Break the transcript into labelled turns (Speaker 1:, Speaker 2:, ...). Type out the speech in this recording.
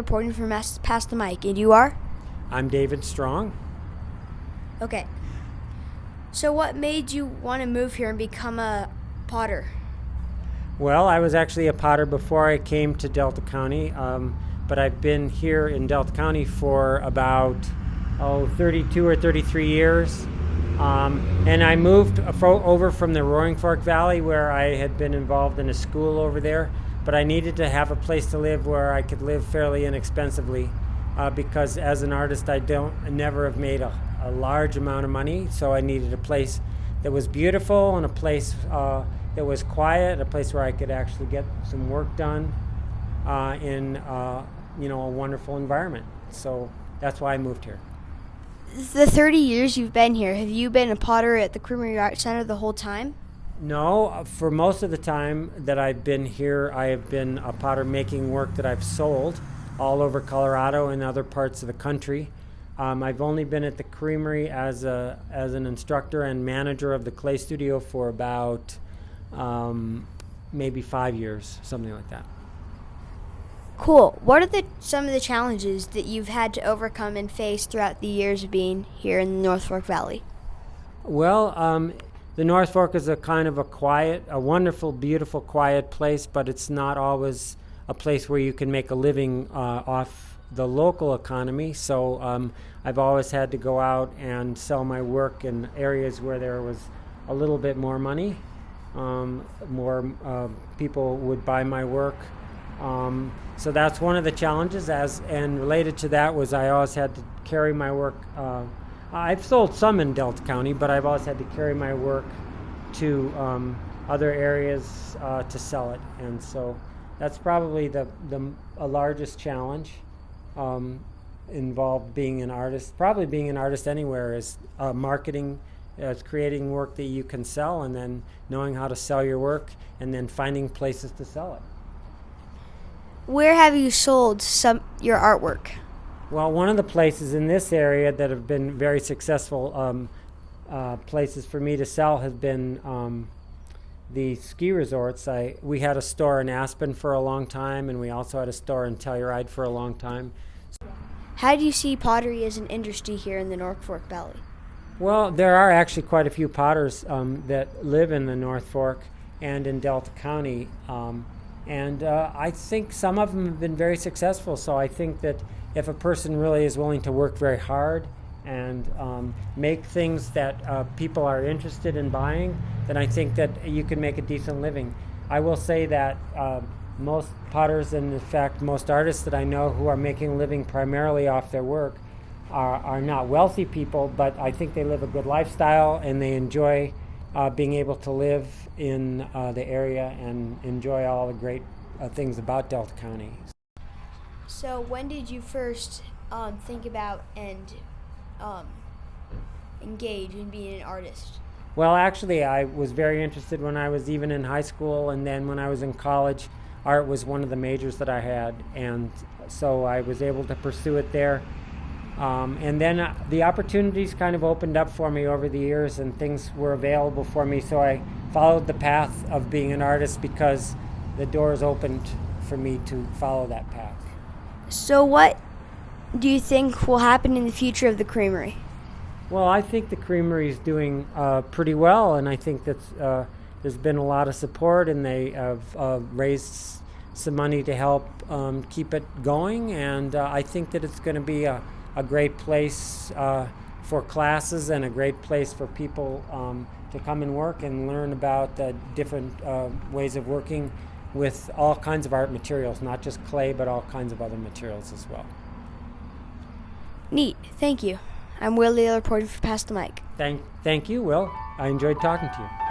Speaker 1: reporting from Past the Mic. And you are?
Speaker 2: I'm David Strong.
Speaker 1: Okay. So what made you want to move here and become a potter?
Speaker 2: Well, I was actually a potter before I came to Delta County, but I've been here in Delta County for about 32 or 33 years. And I moved over from the Roaring Fork Valley, where I had been involved in a school over there, but I needed to have a place to live where I could live fairly inexpensively, because as an artist I never have made a large amount of money, so I needed a place that was beautiful and a place that was quiet, a place where I could actually get some work done in a wonderful environment. So that's why I moved here.
Speaker 1: The 30 years you've been here, have you been a potter at the Creamery Art Center the whole time?
Speaker 2: No, for most of the time that I've been here, I have been a potter making work that I've sold all over Colorado and other parts of the country. I've only been at the Creamery as an instructor and manager of the clay studio for about maybe 5 years, something like that.
Speaker 1: Cool. What are some of the challenges that you've had to overcome and face throughout the years of being here in the North Fork Valley?
Speaker 2: Well, the North Fork is a wonderful, beautiful, quiet place, but it's not always a place where you can make a living off the local economy. So I've always had to go out and sell my work in areas where there was a little bit more money, more people would buy my work. So that's one of the challenges, and related to that was I always had to carry my work. I've sold some in Delta County, but I've always had to carry my work to other areas to sell it, and so that's probably the largest challenge involved being an artist. Probably being an artist anywhere is marketing, creating work that you can sell, and then knowing how to sell your work, and then finding places to sell it.
Speaker 1: Where have you sold your artwork?
Speaker 2: Well, one of the places in this area that have been very successful places for me to sell has been the ski resorts. We had a store in Aspen for a long time, and we also had a store in Telluride for a long time.
Speaker 1: How do you see pottery as an industry here in the North Fork Valley?
Speaker 2: Well, there are actually quite a few potters that live in the North Fork and in Delta County. And I think some of them have been very successful. So I think that if a person really is willing to work very hard and make things that people are interested in buying, then I think that you can make a decent living. I will say that most potters, and in fact most artists that I know who are making a living primarily off their work, are not wealthy people, but I think they live a good lifestyle and they enjoy being able to live in the area and enjoy all the great things about Delta County.
Speaker 1: So when did you first think about and engage in being an artist?
Speaker 2: Well, actually, I was very interested when I was even in high school, and then when I was in college, art was one of the majors that I had, and so I was able to pursue it there. And then the opportunities kind of opened up for me over the years, and things were available for me, so I followed the path of being an artist because the doors opened for me to follow that path.
Speaker 1: So what do you think will happen in the future of the Creamery?
Speaker 2: Well, I think the Creamery is doing pretty well, and I think that there's been a lot of support, and they have raised some money to help keep it going, and I think that it's going to be a great place for classes and a great place for people to come and work and learn about the different ways of working with all kinds of art materials, not just clay, but all kinds of other materials as well.
Speaker 1: Neat. Thank you. I'm Will Leal, reporting for Past the Mic.
Speaker 2: Thank you, Will. I enjoyed talking to you.